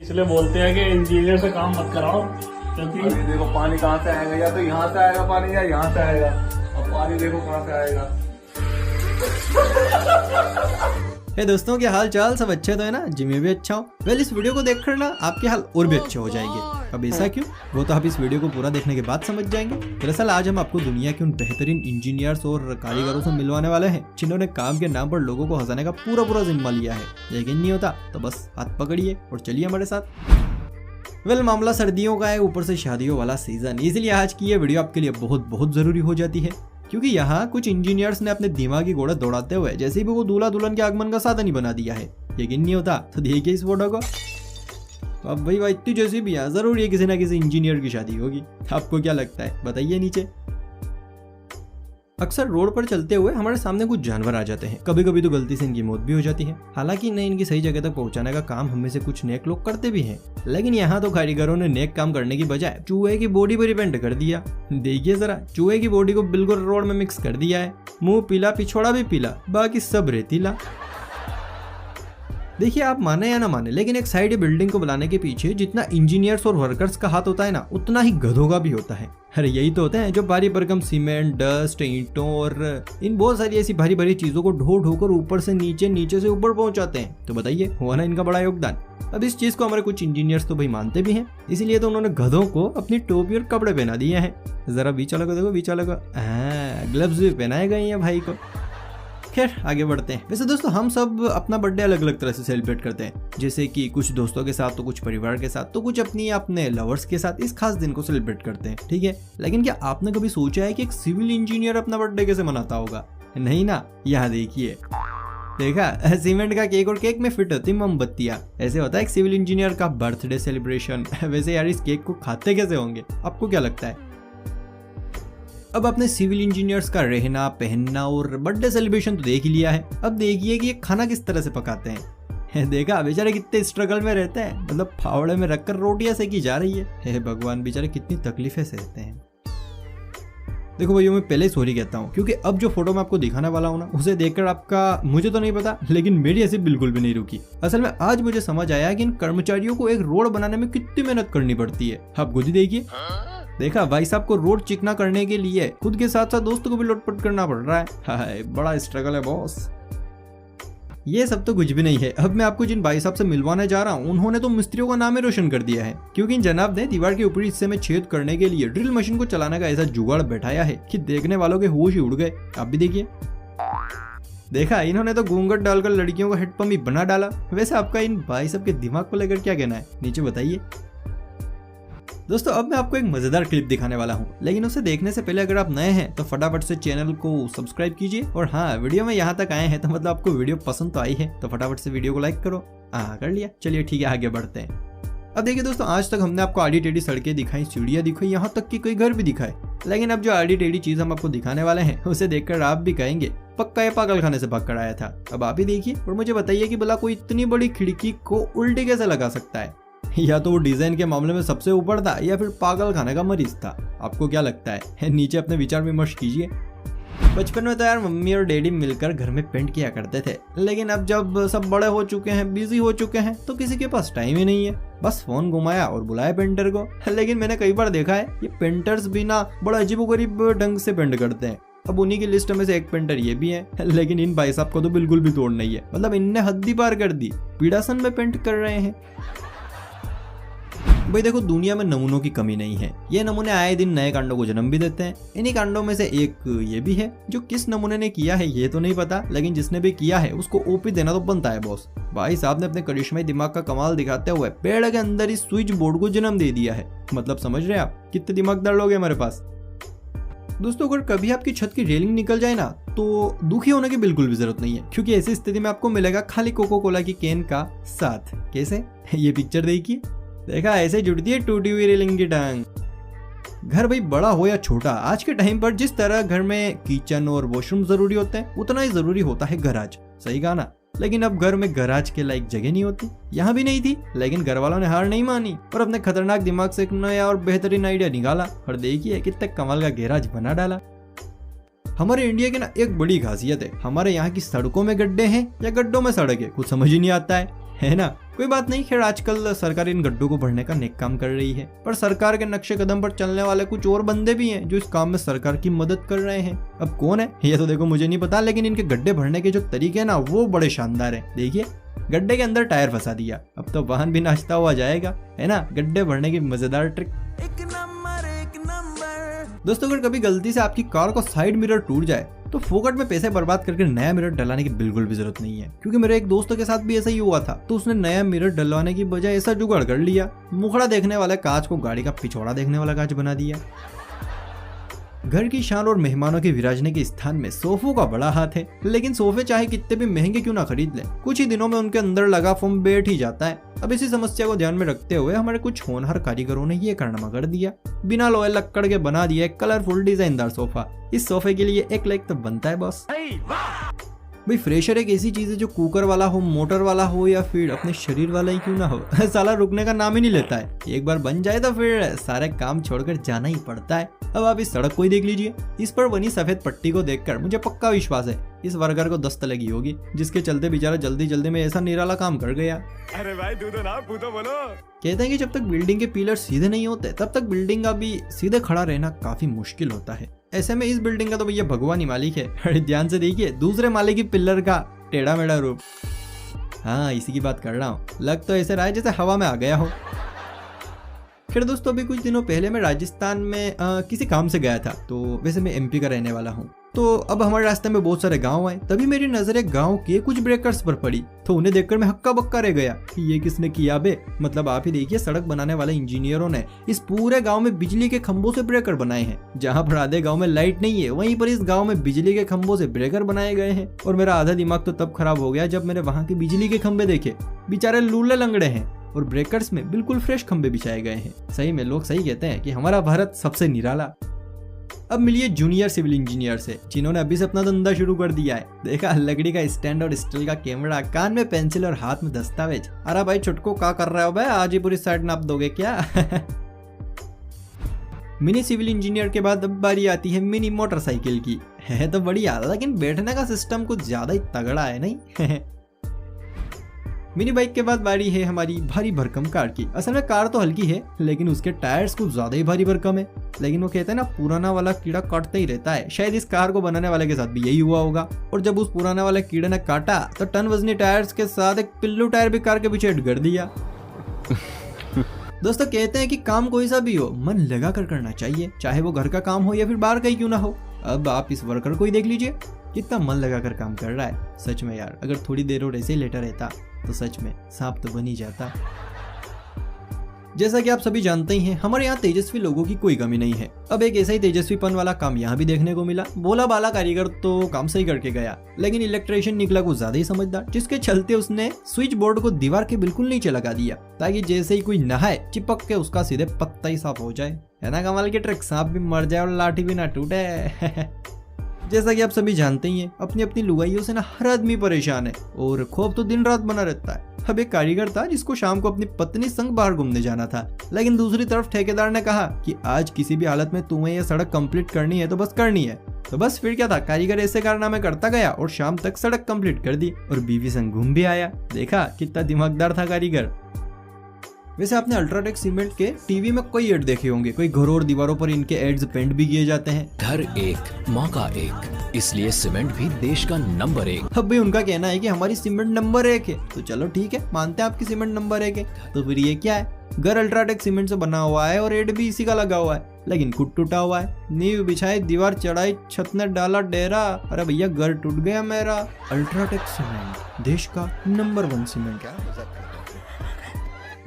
इसलिए बोलते हैं कि इंजीनियर से काम मत कराओ, क्योंकि अभी देखो पानी कहाँ से आएगा, या तो यहाँ से आएगा पानी या यहाँ से आएगा। अब पानी देखो कहाँ से आएगा। हे दोस्तों, क्या हाल चाल? सब अच्छे तो है ना? जी मैं भी अच्छा हूँ। वेल, इस वीडियो को देखकर ना आपके हाल और भी अच्छे हो जाएंगे। अब ऐसा क्यों? वो तो आप इस वीडियो को पूरा देखने के बाद समझ जाएंगे। दरअसल आज हम आपको दुनिया के उन बेहतरीन इंजीनियर्स और कारीगरों से मिलवाने वाले हैं जिन्होंने काम के नाम पर लोगों को हंसाने का पूरा जिम्मा लिया है। यकीन नहीं होता तो बस हाथ पकड़िए और चलिए हमारे साथ। वेल, मामला सर्दियों का है, ऊपर से शादियों वाला सीजन, इसलिए आज की ये वीडियो आपके लिए बहुत जरूरी हो जाती है, क्योंकि यहाँ कुछ इंजीनियर्स ने अपने दिमागी घोड़ा दौड़ाते हुए जैसे भी वो दूल्हा दुल्हन के आगमन का साधन ही बना दिया है। यकीन नहीं होता तो देखिए इस फोटो को। अब भाई इतनी जैसी भी है, जरूर ये किसी ना किसी इंजीनियर की शादी होगी। आपको क्या लगता है बताइए नीचे। अक्सर रोड पर चलते हुए हमारे सामने कुछ जानवर आ जाते हैं, कभी कभी तो गलती से इनकी मौत भी हो जाती है। हालांकि इन्हें इनकी सही जगह तक पहुंचाने का काम हम में से कुछ नेक लोग करते भी हैं, लेकिन यहाँ तो कारीगरों ने नेक काम करने की बजाय चूहे की बॉडी पर रिपेंट कर दिया। देखिए जरा, चूहे की बॉडी को बिल्कुल रोड में मिक्स कर दिया है। मुंह पीला, पिछोड़ा भी पीला, बाकी सब रेतीला। देखिए, आप माने या ना माने, लेकिन एक साइड बिल्डिंग को बनाने के पीछे जितना इंजीनियर्स और वर्कर्स का हाथ होता है ना, उतना ही गधों का भी होता है। अरे यही तो होते हैं जो भारी भरकम सीमेंट, डस्ट, ईंटों और इन बहुत सारी ऐसी भारी भारी चीजों को ढो ढोकर ऊपर से नीचे, नीचे से ऊपर पहुंचाते हैं। तो बताइए, हुआ ना इनका बड़ा योगदान। अब इस चीज को हमारे कुछ इंजीनियर्स तो भाई मानते भी हैं, इसीलिए तो उन्होंने गधों को अपनी टोपी और कपड़े पहना दिए हैं। जरा बीच वाला को देखो, बीच वाला को ग्लव्स भी पहनाए गए हैं भाई को। खैर आगे बढ़ते हैं। वैसे दोस्तों, हम सब अपना बर्थडे अलग अलग तरह से सेलिब्रेट करते हैं, जैसे कि कुछ दोस्तों के साथ, तो कुछ परिवार के साथ, तो कुछ अपने लवर्स के साथ इस खास दिन को सेलिब्रेट करते हैं, ठीक है। लेकिन क्या आपने कभी सोचा है कि एक सिविल इंजीनियर अपना बर्थडे कैसे मनाता होगा? नहीं ना, यहाँ देखिए। देखा, सीमेंट का केक और केक में फिट होती मोमबत्तियां, ऐसे होता है एक सिविल इंजीनियर का बर्थडे सेलिब्रेशन। वैसे यार, इस केक को खाते कैसे होंगे? आपको क्या लगता है? अब अपने सिविल इंजीनियर्स का रहना, पहनना और बर्थडे सेलिब्रेशन तो देख ही लिया है। अब देखिए कि ये खाना किस तरह से पकाते हैं। देखा, बेचारे कितने स्ट्रगल में रहते हैं, मतलब फावड़े में रखकर रोटियां सेकी जा रही है। हे भगवान, बेचारे कितनी तकलीफें सहते हैं। देखो भैया, मैं पहले ही सॉरी कहता हूँ, क्योंकि अब जो फोटो मैं आपको दिखाने वाला हूँ ना, उसे देखकर आपका, मुझे तो नहीं पता, लेकिन मेरी हंसी बिल्कुल भी नहीं रुकी। असल में आज मुझे समझ आया कि इन कर्मचारियों को एक रोड बनाने में कितनी मेहनत करनी पड़ती है। आप खुद ही देखिए। देखा, भाई साहब को रोड चिकना करने के लिए खुद के साथ साथ दोस्तों को भी लोटपट करना पड़ रहा है। हाय, बड़ा स्ट्रगल है बॉस। ये सब तो कुछ भी नहीं है। अब मैं आपको जिन भाई साहब से मिलवाने जा रहा हूँ, उन्होंने तो मिस्त्रियों का नाम ही रोशन कर दिया है, क्योंकि इन जनाब ने दीवार के ऊपरी हिस्से में छेद करने के लिए ड्रिल मशीन को चलाने का ऐसा जुगाड़ बैठाया है कि देखने वालों के होश ही उड़ गए। आप भी देखिए। देखा, इन्होंने तो घूंघट डालकर लड़कियों का हेडपंप ही बना डाला। वैसे आपका इन भाई साहब के दिमाग को लेकर क्या कहना है, नीचे बताइए। दोस्तों, अब मैं आपको एक मजेदार क्लिप दिखाने वाला हूँ, लेकिन उसे देखने से पहले अगर आप नए हैं तो फटाफट से चैनल को सब्सक्राइब कीजिए। और हाँ, वीडियो में यहाँ तक आए हैं तो मतलब आपको वीडियो पसंद तो आई है, तो फटाफट से वीडियो को लाइक करो। कर लिया? चलिए ठीक है, आगे बढ़ते हैं। अब देखिए दोस्तों, आज तक हमने आपको आड़ी टेढ़ी सड़कें दिखाई, सीढ़ियाँ दिखाई, यहाँ तक कि कोई घर भी दिखाए, लेकिन अब जो आड़ी टेढ़ी चीज हम आपको दिखाने वाले हैं, उसे देखकर आप भी कहेंगे पक्का ये पागल खाने से भाग कर आया था। अब आप ही देखिए और मुझे बताइए कि भला कोई इतनी बड़ी खिड़की को उल्टी कैसे लगा सकता है? या तो वो डिजाइन के मामले में सबसे ऊपर था, या फिर पागल खाने का मरीज था। आपको क्या लगता है? नीचे अपने विचार विमर्श कीजिए। बचपन में तो यार मम्मी और डैडी मिलकर घर में पेंट किया करते थे, लेकिन अब जब सब बड़े हो चुके हैं, बिजी हो चुके हैं, तो किसी के पास टाइम ही नहीं है। बस फोन घुमाया और बुलाया पेंटर को। लेकिन मैंने कई बार देखा है ये पेंटर्स भी ना बड़ा अजीबोगरीब ढंग से पेंट करते हैं। अब उन्हीं की लिस्ट में से एक पेंटर ये भी है, लेकिन इन भाई साहब को तो बिल्कुल भी तोड़ नहीं है। मतलब इनने हद ही पार कर दी, पीड़ासन में पेंट कर रहे हैं। भाई देखो, दुनिया में नमूनों की कमी नहीं है। ये नमूने आए दिन नए कांडों को जन्म भी देते हैं। इन्हीं कांडों में से एक ये भी है, जो किस नमूने ने किया है ये तो नहीं पता, लेकिन जिसने भी किया है उसको ओपी देना तो बनता है बॉस। भाई साहब ने अपने करिश्माई दिमाग का कमाल दिखाते हुए पेड़ के अंदर इस स्विच बोर्ड को जन्म दे दिया है। मतलब समझ रहे हैं आप कितने दिमागदार लोग हैं हमारे पास। दोस्तों, अगर कभी आपकी छत की रेलिंग निकल जाए ना, तो दुखी होने की बिल्कुल भी जरूरत नहीं है, क्योंकि ऐसी स्थिति में आपको मिलेगा खाली कोको कोला की कैन का साथ। कैसे? ये पिक्चर देखिए। देखा, ऐसे जुड़ती है टूटी हुई रेलिंग की टांग। घर भाई बड़ा हो या छोटा, आज के टाइम पर जिस तरह घर में किचन और वॉशरूम जरूरी होते हैं, उतना ही जरूरी होता है गराज। सही कहा ना? लेकिन अब घर में गराज के लायक जगह नहीं होती। यहाँ भी नहीं थी, लेकिन घर वालों ने हार नहीं मानी और अपने खतरनाक दिमाग से एक नया और बेहतरीन आइडिया निकाला, और देखिए कितने कमाल का गैराज बना डाला। हमारे इंडिया की ना एक बड़ी खासियत है, हमारे यहाँ की सड़कों में गड्ढे हैं या गड्ढों में सड़क है, कुछ समझ ही नहीं आता है ना? कोई बात नहीं, खैर आजकल सरकार इन गड्ढों को भरने का नेक काम कर रही है, पर सरकार के नक्शे कदम पर चलने वाले कुछ और बंदे भी हैं जो इस काम में सरकार की मदद कर रहे हैं। अब कौन है ये तो देखो मुझे नहीं पता, लेकिन इनके गड्ढे भरने के जो तरीके हैं ना वो बड़े शानदार है। देखिए गड्ढे के अंदर टायर फंसा दिया, अब तो वाहन भी नाचता हुआ जाएगा, है ना, गड्ढे भरने की मजेदार ट्रिक। दोस्तों अगर कभी गलती से आपकी कार का साइड मिरर टूट जाए तो फोकट में पैसे बर्बाद करके नया मिरर डलाने की बिल्कुल भी जरूरत नहीं है, क्योंकि मेरे एक दोस्त के साथ भी ऐसा ही हुआ था। तो उसने नया मिरर डलवाने की बजाय ऐसा जुगाड़ कर लिया, मुखड़ा देखने वाले कांच को गाड़ी का पिछौड़ा देखने वाला कांच बना दिया। घर की शान और मेहमानों के विराजने के स्थान में सोफों का बड़ा हाथ है, लेकिन सोफे चाहे कितने भी महंगे क्यों ना खरीद लें, कुछ ही दिनों में उनके अंदर लगा फोम बैठ ही जाता है। अब इसी समस्या को ध्यान में रखते हुए हमारे कुछ होनहार कारीगरों ने ये कारनामा कर दिया, बिना लोहे लक्कड़ के बना दिया एक कलरफुल डिजाइनदार सोफा। इस सोफे के लिए 1 लाख तो बनता है बॉस। भाई फ्रेशर एक ऐसी चीज है जो कुकर वाला हो, मोटर वाला हो या फिर अपने शरीर वाला ही क्यों ना हो साला रुकने का नाम ही नहीं लेता है। एक बार बन जाए तो फिर सारे काम छोड़कर जाना ही पड़ता है। अब आप इस सड़क को ही देख लीजिए, इस पर बनी सफेद पट्टी को देखकर मुझे पक्का विश्वास है इस वर्कर को दस्त लगी होगी, जिसके चलते बेचारा जल्दी जल्दी में ऐसा निराला काम कर गया। अरे भाई तू तो ना तू तो बोलो। कहते हैं कि जब तक बिल्डिंग के पिलर सीधे नहीं होते तब तक बिल्डिंग का भी सीधे खड़ा रहना काफी मुश्किल होता है। ऐसे में इस बिल्डिंग का तो भैया भगवान ही मालिक है। अरे ध्यान से देखिए दूसरे माले की पिलर का टेढ़ा मेढ़ा रूप। हाँ इसी की बात कर रहा हूँ, लग तो ऐसे रहा है जैसे हवा में आ गया हो। खैर दोस्तों अभी कुछ दिनों पहले मैं राजस्थान में किसी काम से गया था, तो वैसे मैं एमपी का रहने वाला हूँ। तो अब हमारे रास्ते में बहुत सारे गांव आए, तभी मेरी नजर एक गांव के कुछ ब्रेकर्स पर पड़ी, तो उन्हें देखकर मैं हक्का बक्का रह गया कि ये किसने किया बे। मतलब आप ही देखिए सड़क बनाने वाले इंजीनियरों ने इस पूरे गांव में बिजली के खंभों से ब्रेकर बनाए हैं। जहां पर आधे गांव में लाइट नहीं है वहीं पर इस गांव में बिजली के खंभों से ब्रेकर बनाए गए हैं। और मेरा आधा दिमाग तो तब खराब हो गया जब मैंने वहां के बिजली के खंभे देखे, बेचारे लूले लंगड़े हैं और ब्रेकर्स में बिल्कुल फ्रेश खंभे बिछाए गए हैं। सही में लोग सही कहते हैं कि हमारा भारत सबसे निराला। अब मिलिए जूनियर सिविल इंजीनियर से, जिन्होंने अभी से अपना धंधा शुरू कर दिया है। देखा लकड़ी का स्टैंड और स्टील का कैमरा, कान में पेंसिल और हाथ में दस्तावेज। अरे भाई छुटको क्या कर रहे हो भाई, आज ही पूरी साइड नाप दोगे क्या मिनी सिविल इंजीनियर के बाद अब बारी आती है मिनी मोटरसाइकिल की। है तो बढ़िया, लेकिन बैठने का सिस्टम कुछ ज्यादा ही तगड़ा है नहीं मिनी बाइक के बाद बारी है हमारी भारी भरकम कार की। असल में कार तो हल्की है लेकिन उसके टायर्स कुछ ज्यादा ही भारी भरकम है। लेकिन वो कहते हैं ना पुराना वाला कीड़ा काटता ही रहता है, शायद इस कार को बनाने वाले के साथ भी यही हुआ होगा। और जब उस पुराने वाले कीड़े ने काटा तो टन वजनी टायर्स के साथ एक पिल्लू टायर भी कार के पीछे ऐड कर दिया दोस्तों कहते हैं कि काम कोई सा भी हो मन लगा कर करना चाहिए, चाहे वो घर का काम हो या फिर बाहर का ही क्यों ना हो। अब आप इस वर्कर को ही देख लीजिए कितना मन लगा कर काम कर रहा है। सच में यार अगर थोड़ी देर और ऐसे ही लेटा रहता तो सच में सांप तो बन ही जाता। जैसा कि आप सभी जानते ही हैं हमारे यहाँ तेजस्वी लोगों की कोई कमी नहीं है। अब एक ऐसा ही तेजस्वीपन वाला काम यहाँ भी देखने को मिला। बोला बाला कारीगर तो काम सही करके गया, लेकिन इलेक्ट्रिशियन निकला कुछ ज्यादा ही समझदार, जिसके चलते उसने स्विच बोर्ड को दीवार के बिल्कुल नीचे लगा दिया ताकि जैसे ही कोई नहाए चिपक के उसका सीधे पत्ता ही साफ हो जाए। है ना कमाल की ट्रिक, सांप भी मर जाए और लाठी भी ना टूटे जैसा कि आप सभी जानते ही हैं अपनी अपनी लुगाइयों से ना हर आदमी परेशान है और खौफ तो दिन रात बना रहता है। अब एक कारीगर था जिसको शाम को अपनी पत्नी संग बाहर घूमने जाना था, लेकिन दूसरी तरफ ठेकेदार ने कहा कि आज किसी भी हालत में तुम्हें यह सड़क कंप्लीट करनी है तो बस करनी है। तो बस फिर क्या था, कारीगर ऐसे कारनामे करता गया और शाम तक सड़क कंप्लीट कर दी और बीवी संग घूम भी आया। देखा कितना दिमागदार था कारीगर। वैसे आपने अल्ट्राटेक सीमेंट के टीवी में कई एड देखे होंगे, कोई घरों और दीवारों पर इनके एड्स पेंट भी किए जाते हैं। घर एक माँ का एक, इसलिए सीमेंट भी देश का नंबर 1। अब भाई उनका कहना है कि हमारी सीमेंट नंबर 1 है, तो चलो ठीक है मानते हैं आपकी सीमेंट नंबर 1 है। तो फिर ये क्या है, घर अल्ट्राटेक सीमेंट से बना हुआ है और एड भी इसी का लगा हुआ है, लेकिन खुद टूटा हुआ है। नींव बिछाई, दीवार चढ़ाई, छत ने डाला डेरा, अरे भैया घर टूट गया मेरा। अल्ट्राटेक सीमेंट देश का नंबर 1 सीमेंट। क्या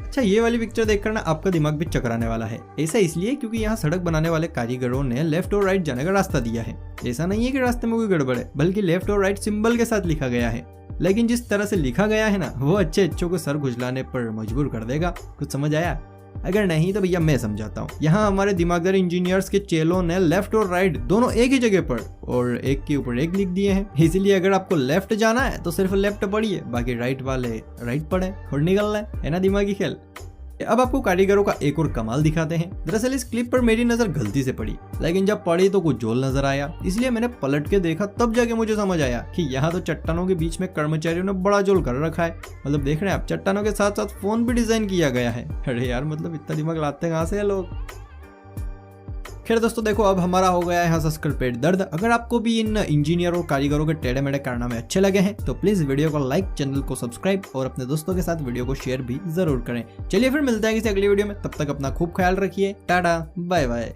अच्छा ये वाली पिक्चर देखकर ना आपका दिमाग भी चकराने वाला है। ऐसा इसलिए क्योंकि यहाँ सड़क बनाने वाले कारीगरों ने लेफ्ट और राइट जाने का रास्ता दिया है। ऐसा नहीं है कि रास्ते में कोई गड़बड़ है, बल्कि लेफ्ट और राइट सिंबल के साथ लिखा गया है। लेकिन जिस तरह से लिखा गया है ना वो अच्छों को सर खुजलाने पर मजबूर कर देगा। कुछ समझ आया? अगर नहीं तो भैया मैं समझाता हूँ। यहाँ हमारे दिमागदार इंजीनियर्स के चेलों ने लेफ्ट और राइट दोनों एक ही जगह पर और एक के ऊपर एक लिख दिए हैं। इसीलिए अगर आपको लेफ्ट जाना है तो सिर्फ लेफ्ट पढ़िए, बाकी राइट वाले राइट पढ़े और निकलना है ना दिमागी खेल। अब आपको कारीगरों का एक और कमाल दिखाते हैं। दरअसल इस क्लिप पर मेरी नजर गलती से पड़ी, लेकिन जब पड़ी तो कुछ जोल नजर आया, इसलिए मैंने पलट के देखा, तब जाके मुझे समझ आया कि यहाँ तो चट्टानों के बीच में कर्मचारियों ने बड़ा जोल कर रखा है। मतलब देख रहे हैं आप, चट्टानों के साथ साथ फोन भी डिजाइन किया गया है। अरे यार, मतलब इतना दिमाग लाते हैं कहाँ से लोग। खैर दोस्तों देखो, अब हमारा हो गया है हंस कर पेट दर्द। अगर आपको भी इन इंजीनियर और कारीगरों के टेढ़े मेढ़े कारनामे अच्छे लगे हैं तो प्लीज वीडियो को लाइक, चैनल को सब्सक्राइब और अपने दोस्तों के साथ वीडियो को शेयर भी जरूर करें। चलिए फिर मिलते हैं किसी अगली वीडियो में, तब तक अपना खूब ख्याल रखिए। Tata bye bye.